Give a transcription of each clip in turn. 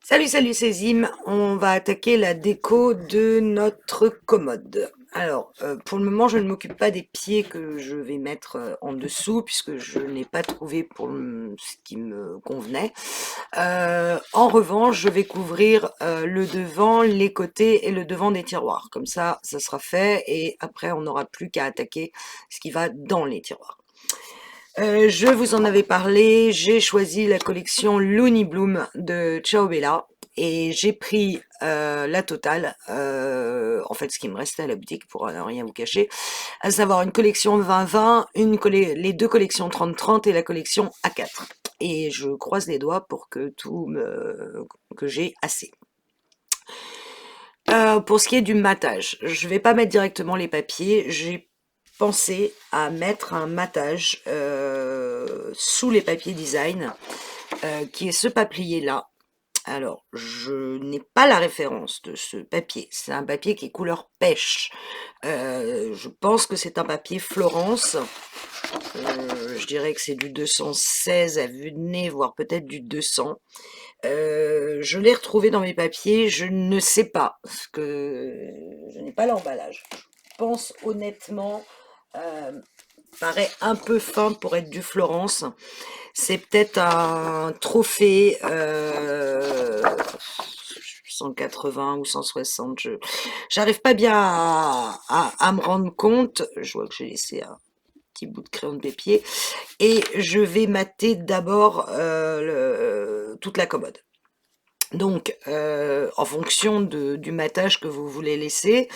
Salut, c'est Zim. On va attaquer la déco de notre commode. Alors, pour le moment, je ne m'occupe pas des pieds que je vais mettre en dessous, puisque je n'ai pas trouvé ce qui me convenait. En revanche, je vais couvrir le devant, les côtés et le devant des tiroirs. Comme ça sera fait, et après, on n'aura plus qu'à attaquer ce qui va dans les tiroirs. Je vous en avais parlé, j'ai choisi la collection Looney Bloom de Ciao Bella et j'ai pris la totale, en fait ce qui me restait à la boutique pour ne rien vous cacher, à savoir une collection 20-20, les deux collections 30-30 et la collection A4. Et je croise les doigts pour que que j'ai assez. Pour ce qui est du matage, je vais pas mettre directement les papiers, j'ai pensé à mettre un matage sous les papiers design, qui est ce papier là. Alors, je n'ai pas la référence de ce papier, c'est un papier qui est couleur pêche. Je pense que c'est un papier Florence. Je dirais que c'est du 216 à vue de nez, voire peut-être du 200. Je l'ai retrouvé dans mes papiers, je ne sais pas, parce que je n'ai pas l'emballage. Je pense honnêtement, paraît un peu fin pour être du Florence. C'est peut-être un trophée 180 ou 160. J'arrive pas bien à me rendre compte. Je vois que j'ai laissé un petit bout de crayon de pied. Et je vais mater d'abord toute la commode. Donc, en fonction du matage que vous voulez laisser,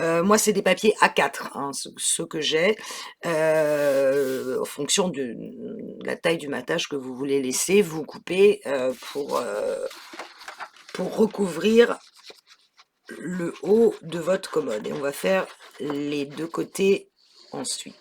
moi c'est des papiers A4, hein, ceux que j'ai, en fonction de la taille du matage que vous voulez laisser, vous coupez pour recouvrir le haut de votre commode. Et on va faire les deux côtés ensuite.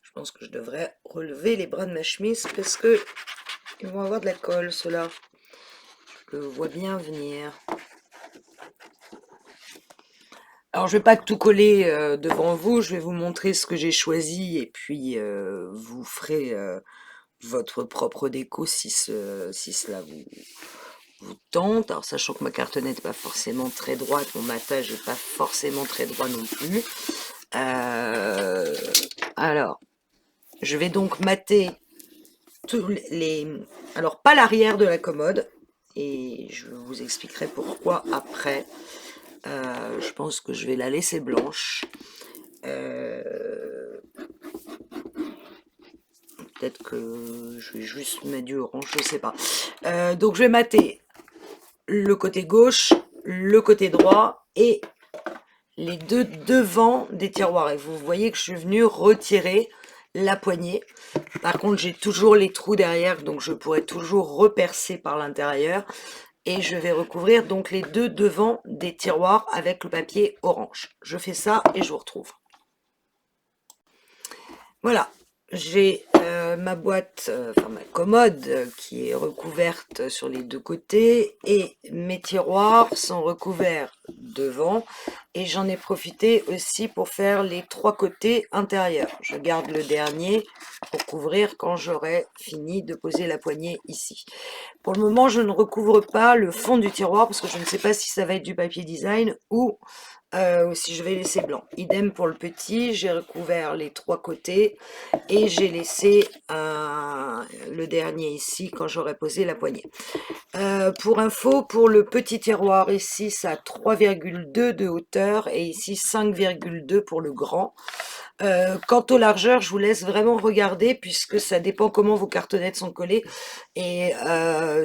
Je pense que je devrais relever les bras de ma chemise parce que ils vont avoir de la colle, ceux-là. Je le vois bien venir. Alors, je vais pas tout coller devant vous, je vais vous montrer ce que j'ai choisi et puis vous ferez votre propre déco si cela vous tente. Alors, sachant que ma cartonnette n'est pas forcément très droite, mon matage n'est pas forcément très droit non plus. Euh, alors, je vais donc mater tous les... Alors, pas l'arrière de la commode, et je vous expliquerai pourquoi après. Je pense que je vais la laisser blanche. Peut-être que je vais juste mettre du orange, je sais pas. Donc je vais mater le côté gauche, le côté droit et les deux devants des tiroirs. Et vous voyez que je suis venue retirer la poignée. Par contre, j'ai toujours les trous derrière, donc je pourrais toujours repercer par l'intérieur. Et je vais recouvrir donc les deux devants des tiroirs avec le papier orange. Je fais ça et je vous retrouve. Voilà, j'ai ma boîte, enfin ma commode qui est recouverte sur les deux côtés et mes tiroirs sont recouverts devant et j'en ai profité aussi pour faire les trois côtés intérieurs. Je garde le dernier pour couvrir quand j'aurai fini de poser la poignée ici. Pour le moment, je ne recouvre pas le fond du tiroir parce que je ne sais pas si ça va être du papier design ou si je vais laisser blanc. Idem pour le petit, j'ai recouvert les trois côtés et j'ai laissé le dernier ici quand j'aurai posé la poignée. Pour info, pour le petit tiroir, ici ça a 3,2 de hauteur et ici 5,2 pour le grand. Quant aux largeurs, je vous laisse vraiment regarder puisque ça dépend comment vos cartonnettes sont collées et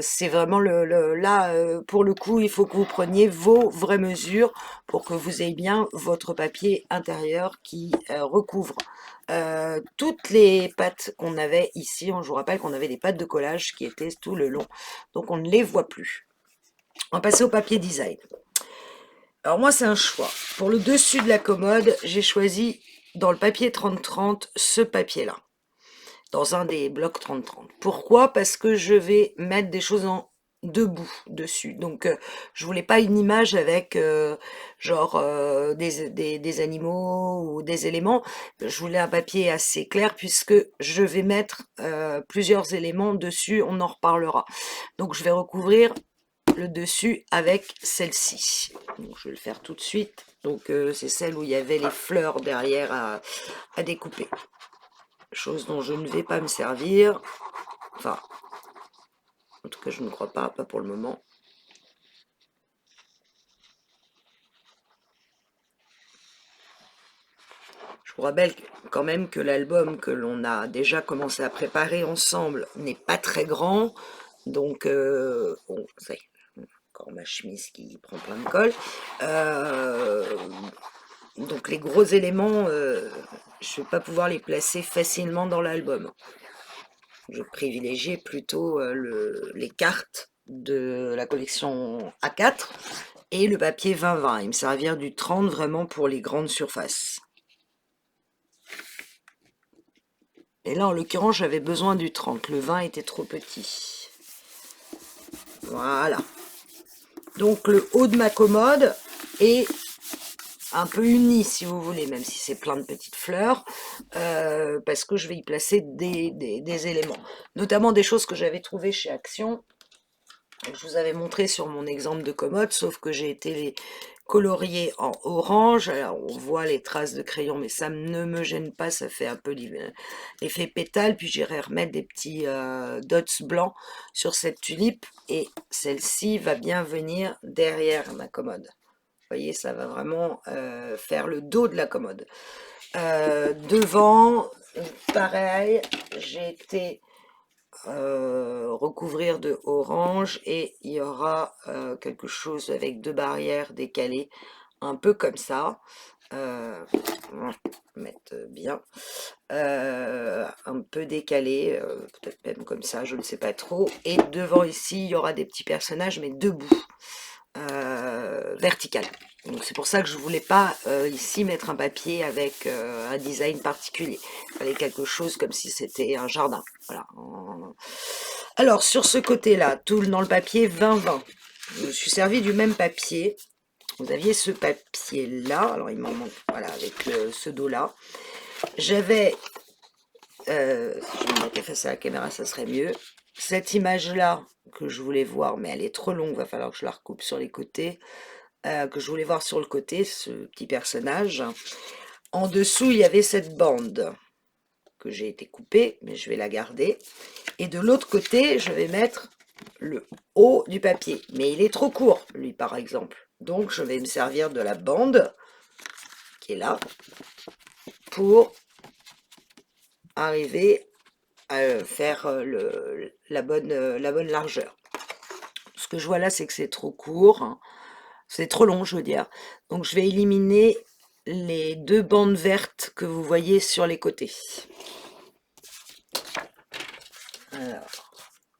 c'est vraiment là pour le coup il faut que vous preniez vos vraies mesures pour que vous ayez bien votre papier intérieur qui recouvre toutes les pattes qu'on avait ici. Je vous rappelle qu'on avait des pattes de collage qui étaient tout le long, donc on ne les voit plus. On va passer au papier design. Alors moi, c'est un choix. Pour le dessus de la commode, j'ai choisi dans le papier 30-30 ce papier-là, dans un des blocs 30-30. Pourquoi? Parce que je vais mettre des choses en debout dessus. Donc, je voulais pas une image avec genre des animaux ou des éléments. Je voulais un papier assez clair puisque je vais mettre plusieurs éléments dessus. On en reparlera. Donc, je vais recouvrir le dessus avec celle-ci. Donc, je vais le faire tout de suite. Donc, c'est celle où il y avait les fleurs derrière à découper. Chose dont je ne vais pas me servir. Enfin, en tout cas, je ne crois pas pour le moment. Je vous rappelle quand même que l'album que l'on a déjà commencé à préparer ensemble n'est pas très grand. Donc, bon, ça y est, encore ma chemise qui prend plein de colle. Donc les gros éléments, je ne vais pas pouvoir les placer facilement dans l'album. Je privilégiais plutôt les cartes de la collection A4 et le papier 20-20. Il me servir du 30 vraiment pour les grandes surfaces. Et là, en l'occurrence, j'avais besoin du 30. Le 20 était trop petit. Voilà. Donc le haut de ma commode est un peu uni, si vous voulez, même si c'est plein de petites fleurs, parce que je vais y placer des éléments, notamment des choses que j'avais trouvées chez Action. Je vous avais montré sur mon exemple de commode, sauf que j'ai été les colorier en orange. Alors on voit les traces de crayon, mais ça ne me gêne pas, ça fait un peu l'effet pétale. Puis j'irai remettre des petits dots blancs sur cette tulipe, et celle-ci va bien venir derrière ma commode. Vous voyez, ça va vraiment faire le dos de la commode. Devant, pareil, j'ai été recouvrir de orange, et il y aura quelque chose avec deux barrières décalées, un peu comme ça. Mettre bien. Un peu décalé, peut-être même comme ça, je ne sais pas trop. Et devant ici, il y aura des petits personnages, mais debout. Verticale. Donc c'est pour ça que je voulais pas ici mettre un papier avec un design particulier. Il fallait quelque chose comme si c'était un jardin. Voilà. Alors sur ce côté-là, tout dans le papier 20-20. Je me suis servi du même papier. Vous aviez ce papier-là. Alors il m'en manque, voilà, avec ce dos-là. J'avais, si je me mettais face à la caméra, ça serait mieux. Cette image-là que je voulais voir, mais elle est trop longue, va falloir que je la recoupe sur les côtés. Que je voulais voir sur le côté, ce petit personnage. En dessous, il y avait cette bande que j'ai été coupée, mais je vais la garder. Et de l'autre côté, je vais mettre le haut du papier. Mais il est trop court, lui, par exemple. Donc, je vais me servir de la bande qui est là pour arriver à faire la bonne largeur. Ce que je vois là, c'est que c'est trop court. C'est trop long, je veux dire. Donc, je vais éliminer les deux bandes vertes que vous voyez sur les côtés. Alors,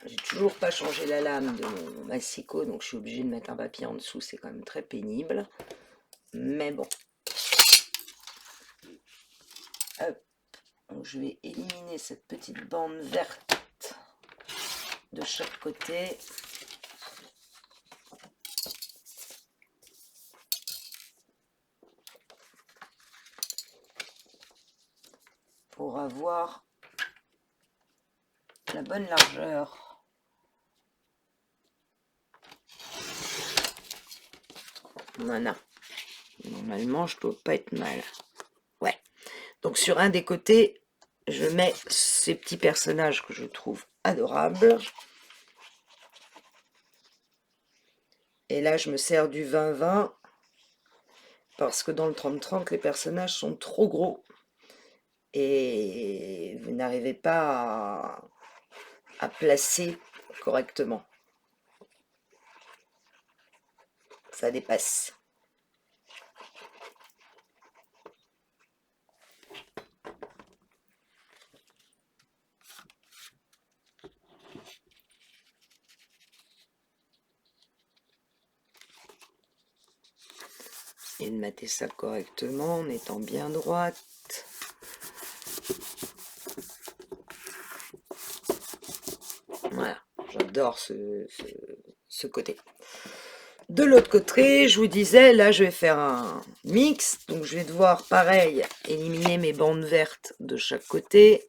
j'ai toujours pas changé la lame de mon massicot, donc je suis obligée de mettre un papier en dessous. C'est quand même très pénible. Mais bon. Hop. Donc, je vais éliminer cette petite bande verte de chaque côté. Pour avoir la bonne largeur. Voilà. Normalement, je dois pas être mal. Ouais. Donc sur un des côtés, je mets ces petits personnages que je trouve adorables. Et là, je me sers du 20-20 parce que dans le 30-30, les personnages sont trop gros. Et vous n'arrivez pas à placer correctement. Ça dépasse. et de mater ça correctement en étant bien droite. Voilà, j'adore ce côté. De l'autre côté, je vous disais, là je vais faire un mix, donc je vais devoir pareil éliminer mes bandes vertes de chaque côté.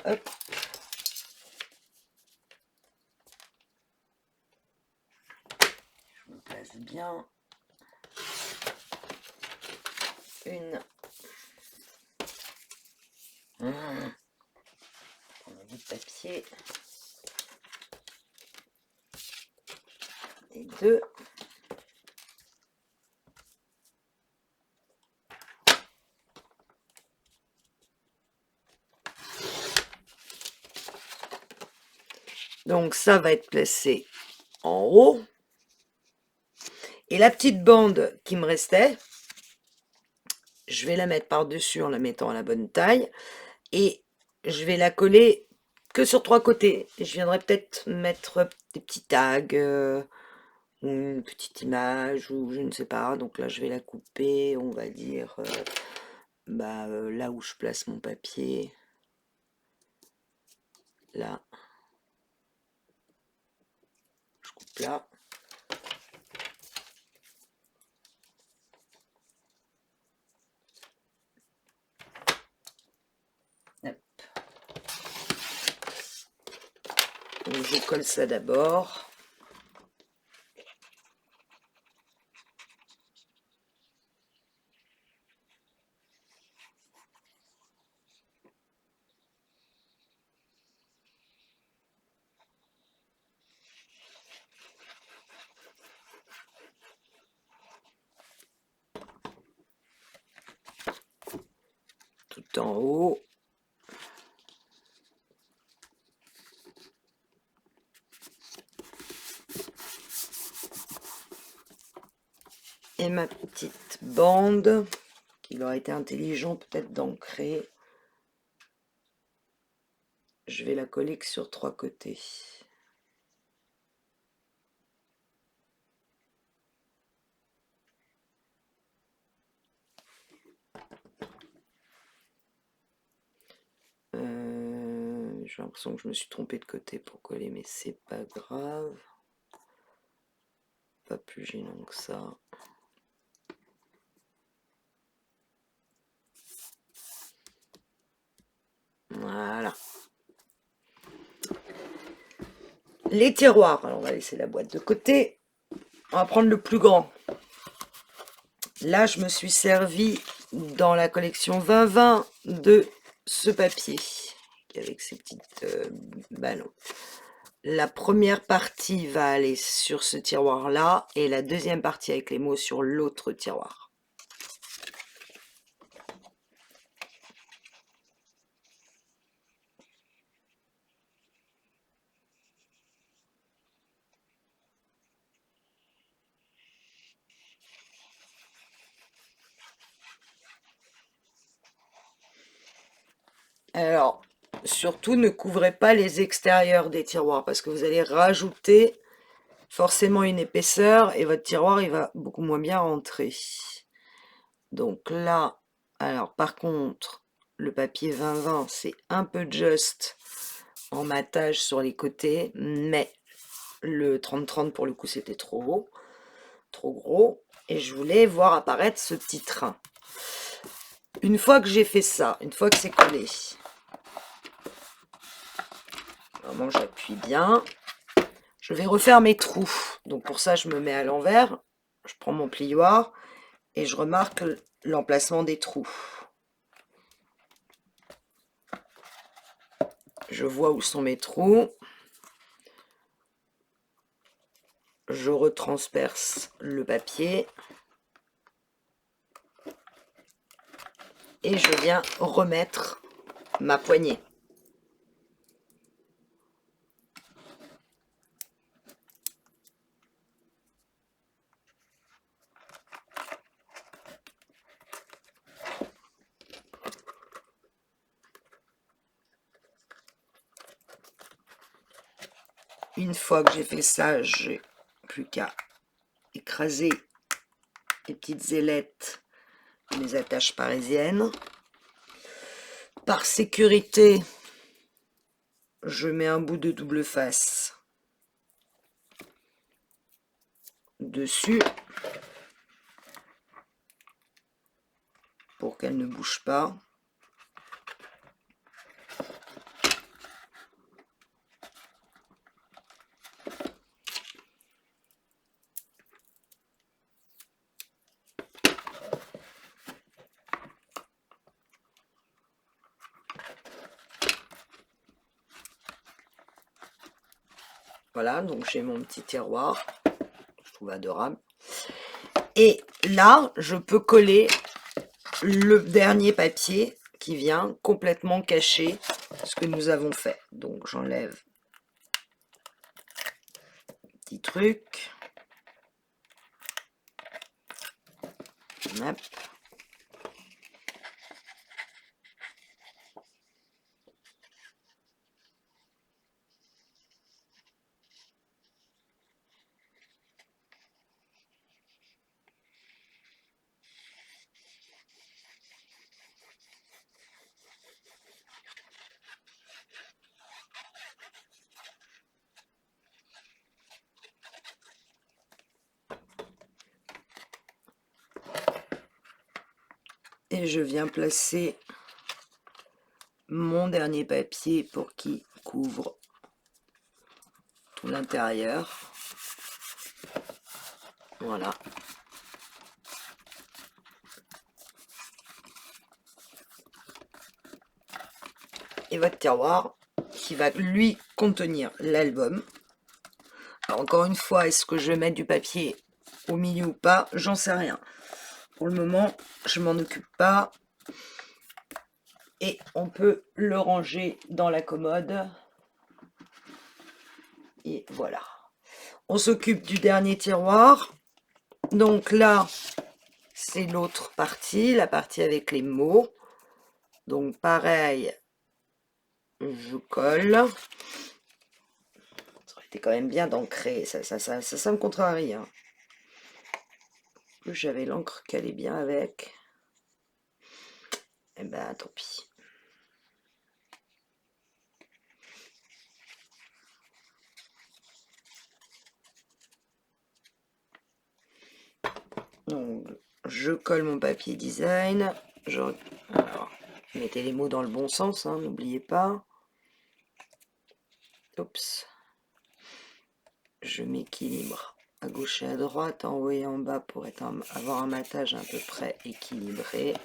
Hop. Je me place bien. Une. On a du papier. Et deux. Donc ça va être placé en haut. Et la petite bande qui me restait, je vais la mettre par-dessus en la mettant à la bonne taille. Et je vais la coller que sur 3 côtés. Je viendrai peut-être mettre des petits tags, ou une petite image, ou je ne sais pas. Donc là, je vais la couper, on va dire, là où je place mon papier. Là. Je coupe là. Hop. Donc je colle ça d'abord. Tout en haut. Et ma petite bande, qu'il aurait été intelligent peut-être d'ancrer. Je vais la coller que sur 3 côtés. J'ai l'impression que je me suis trompée de côté pour coller, mais c'est pas grave. Pas plus gênant que ça. Voilà. Les tiroirs. Alors on va laisser la boîte de côté. On va prendre le plus grand. Là, je me suis servi dans la collection 2020 de ce papier avec ces petites ballons. La première partie va aller sur ce tiroir-là et la deuxième partie avec les mots sur l'autre tiroir. Alors, surtout ne couvrez pas les extérieurs des tiroirs parce que vous allez rajouter forcément une épaisseur et votre tiroir il va beaucoup moins bien rentrer. Donc là, alors par contre, le papier 20-20 c'est un peu juste en matage sur les côtés, mais le 30-30 pour le coup c'était trop haut, trop gros, et je voulais voir apparaître ce petit train. Une fois que j'ai fait ça, une fois que c'est collé, vraiment j'appuie bien, je vais refaire mes trous. Donc pour ça je me mets à l'envers, je prends mon plioir et je remarque l'emplacement des trous. Je vois où sont mes trous. Je retransperce le papier. Et je viens remettre ma poignée. Une fois que j'ai fait ça, j'ai plus qu'à écraser les petites ailettes, les attaches parisiennes. Par sécurité, je mets un bout de double face dessus pour qu'elle ne bouge pas. Voilà, donc j'ai mon petit tiroir, je trouve adorable. Et là, je peux coller le dernier papier qui vient complètement cacher ce que nous avons fait. Donc j'enlève le petit truc. Hop. Et je viens placer mon dernier papier pour qu'il couvre tout l'intérieur. Voilà. Et votre tiroir qui va lui contenir l'album. Alors encore une fois, est-ce que je vais mettre du papier au milieu ou pas? J'en sais rien. Pour le moment, je m'en occupe pas. Et on peut le ranger dans la commode. Et voilà. On s'occupe du dernier tiroir. Donc là, c'est l'autre partie, la partie avec les mots. Donc pareil, je colle. Ça aurait été quand même bien d'ancrer, ça me contrarie. Hein. Plus j'avais l'encre qui allait bien avec. Eh ben tant pis. Donc je colle mon papier design. Alors, mettez les mots dans le bon sens, hein, n'oubliez pas. Oups. Je m'équilibre à gauche et à droite, en haut et en bas pour avoir un matage à peu près équilibré.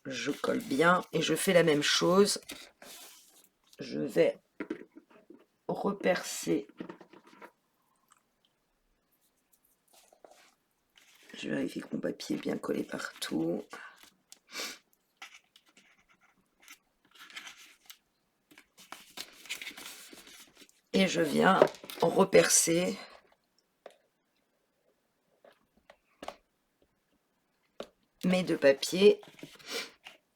Je colle bien et je fais la même chose. Je vais repercer. Je vérifie que mon papier est bien collé partout. Et je viens repercer mes deux papiers.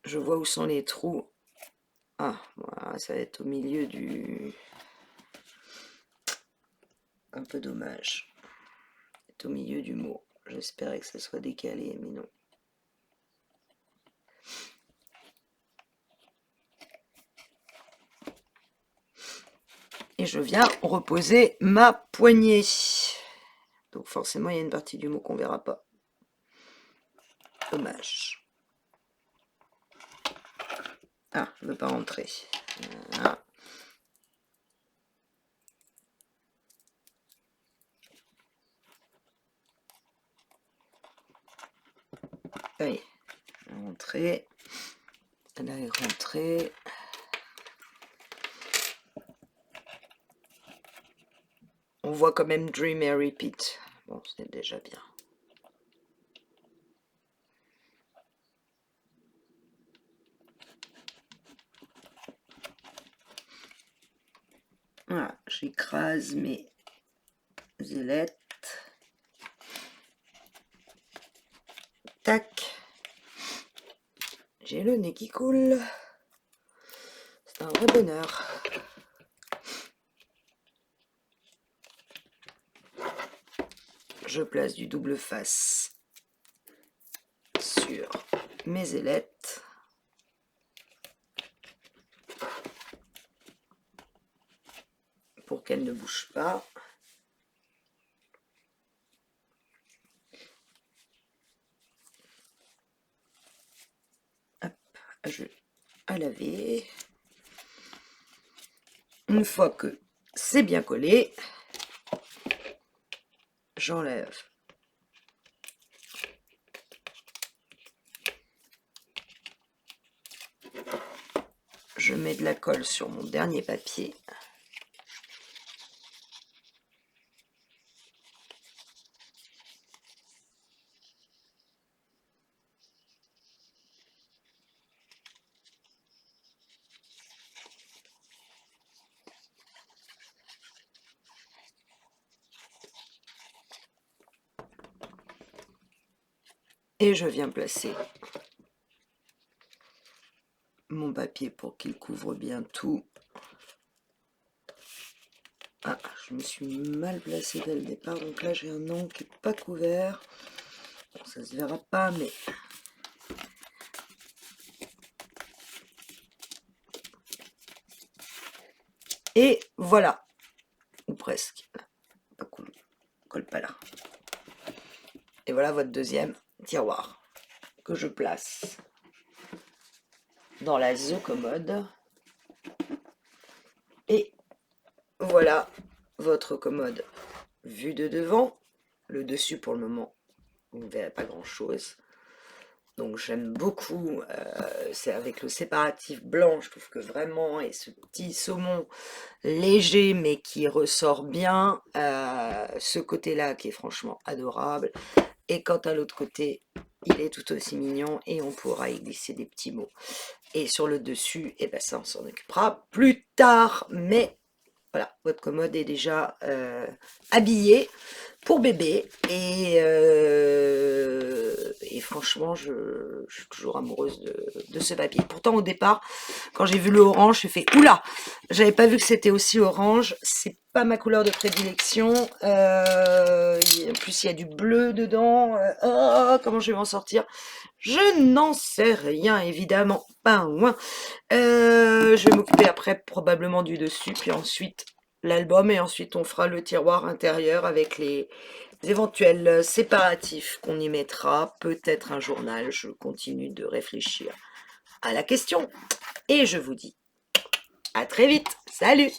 Je vois où sont les trous. Ah, voilà, ça va être au milieu du... Un peu dommage. C'est au milieu du mot. J'espérais que ça soit décalé, mais non. Et je viens reposer ma poignée. Donc forcément, il y a une partie du mot qu'on ne verra pas. Dommage. Ah, je ne veux pas rentrer. Voilà. Oui, rentrer. Elle est rentrée. On voit quand même Dream et Repeat. Bon, c'est déjà bien. Voilà, j'écrase mes ailettes. Tac. J'ai le nez qui coule. C'est un vrai bonheur. je place du double face sur mes ailettes. Pour qu'elles ne bougent pas. Hop, je à laver. Une fois que c'est bien collé, j'enlève je mets de la colle sur mon dernier papier. Et je viens placer mon papier pour qu'il couvre bien tout. Ah, je me suis mal placée dès le départ, donc là j'ai un angle qui n'est pas couvert. Bon, ça se verra pas, mais... Et voilà, ou presque. Pas cool, colle pas là. Et voilà votre deuxième tiroir que je place dans la commode. Et voilà votre commode vue de devant. Le dessus pour le moment, vous ne verrez pas grand chose. Donc j'aime beaucoup, c'est avec le séparatif blanc, je trouve que vraiment, et ce petit saumon léger mais qui ressort bien, ce côté-là qui est franchement adorable. Et quant à l'autre côté, il est tout aussi mignon et on pourra y glisser des petits mots. Et sur le dessus, et ben ça on s'en occupera plus tard. Mais voilà, votre commode est déjà habillée pour bébé. Et franchement, je suis toujours amoureuse de ce papier. Pourtant, au départ, quand j'ai vu le orange, j'ai fait « Oula !» J'avais pas vu que c'était aussi orange. C'est pas ma couleur de prédilection. En plus, il y a du bleu dedans. Oh, comment je vais m'en sortir? Je n'en sais rien, évidemment. Pas loin. Je vais m'occuper après probablement du dessus, puis ensuite l'album, et ensuite on fera le tiroir intérieur avec les éventuels séparatifs qu'on y mettra, peut-être un journal. Je continue de réfléchir à la question et je vous dis à très vite. Salut!